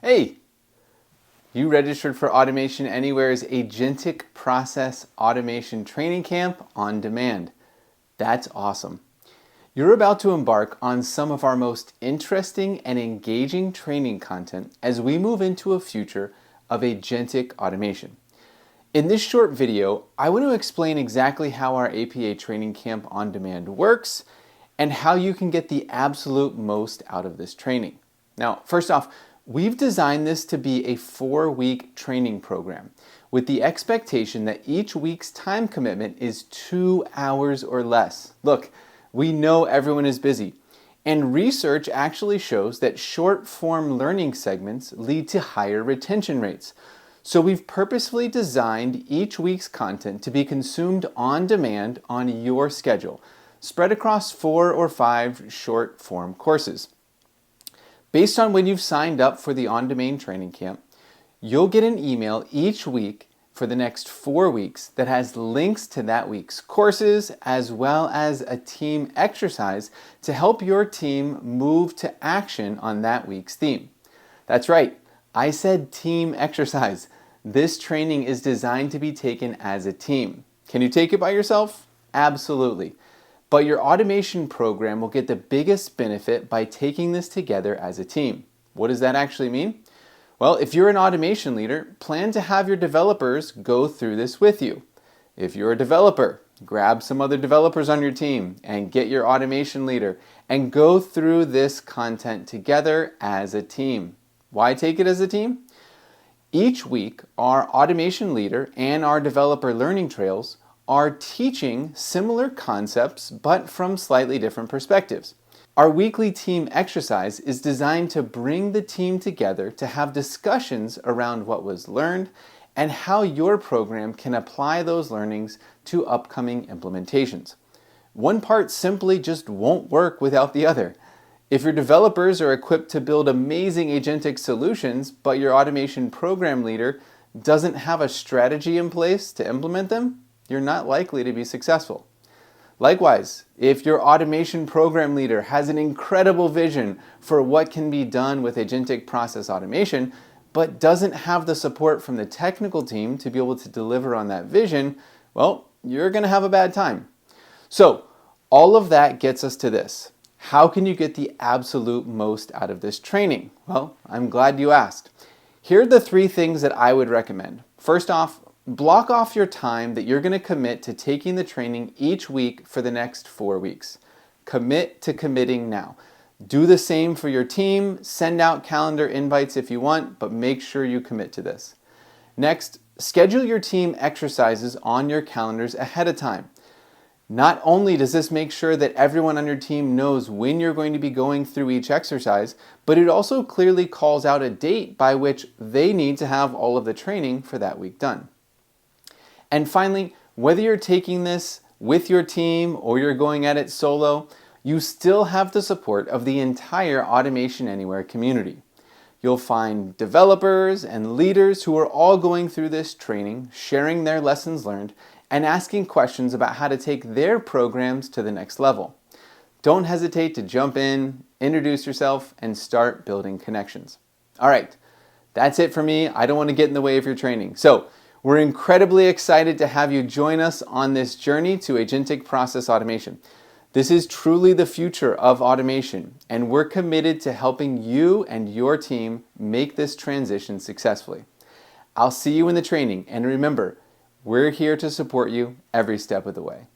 Hey, you registered for Automation Anywhere's Agentic Process Automation Training Camp on demand. That's awesome. You're about to embark on some of our most interesting and engaging training content as we move into a future of agentic automation. In this short video, I want to explain exactly how our APA Training Camp on Demand works and how you can get the absolute most out of this training. Now, first off, we've designed this to be a 4-week training program with the expectation that each week's time commitment is 2 hours or less. Look, we know everyone is busy, and research actually shows that short-form learning segments lead to higher retention rates. So we've purposefully designed each week's content to be consumed on demand on your schedule, spread across 4 or 5 short-form courses. Based on when you've signed up for the on-demand training camp, you'll get an email each week for the next 4 weeks that has links to that week's courses as well as a team exercise to help your team move to action on that week's theme. That's right, I said team exercise. This training is designed to be taken as a team. Can you take it by yourself? Absolutely. But your automation program will get the biggest benefit by taking this together as a team. What does that actually mean? Well, if you're an automation leader, plan to have your developers go through this with you. If you're a developer, grab some other developers on your team and get your automation leader and go through this content together as a team. Why take it as a team? Each week, our automation leader and our developer learning trails are teaching similar concepts but from slightly different perspectives. Our weekly team exercise is designed to bring the team together to have discussions around what was learned and how your program can apply those learnings to upcoming implementations. One part simply just won't work without the other. If your developers are equipped to build amazing agentic solutions, but your automation program leader doesn't have a strategy in place to implement them, you're not likely to be successful. Likewise, if your automation program leader has an incredible vision for what can be done with agentic process automation, but doesn't have the support from the technical team to be able to deliver on that vision, well, you're going to have a bad time. So, all of that gets us to this. How can you get the absolute most out of this training? Well, I'm glad you asked. Here are the 3 things that I would recommend. First off, block off your time that you're going to commit to taking the training each week for the next 4 weeks. Commit to committing now. Do the same for your team. Send out calendar invites if you want, but make sure you commit to this. Next, schedule your team exercises on your calendars ahead of time. Not only does this make sure that everyone on your team knows when you're going to be going through each exercise, but it also clearly calls out a date by which they need to have all of the training for that week done. And finally, whether you're taking this with your team or you're going at it solo, you still have the support of the entire Automation Anywhere community. You'll find developers and leaders who are all going through this training, sharing their lessons learned, and asking questions about how to take their programs to the next level. Don't hesitate to jump in, introduce yourself, and start building connections. All right, that's it for me. I don't want to get in the way of your training. So, we're incredibly excited to have you join us on this journey to agentic process automation. This is truly the future of automation, and we're committed to helping you and your team make this transition successfully. I'll see you in the training, and remember, we're here to support you every step of the way.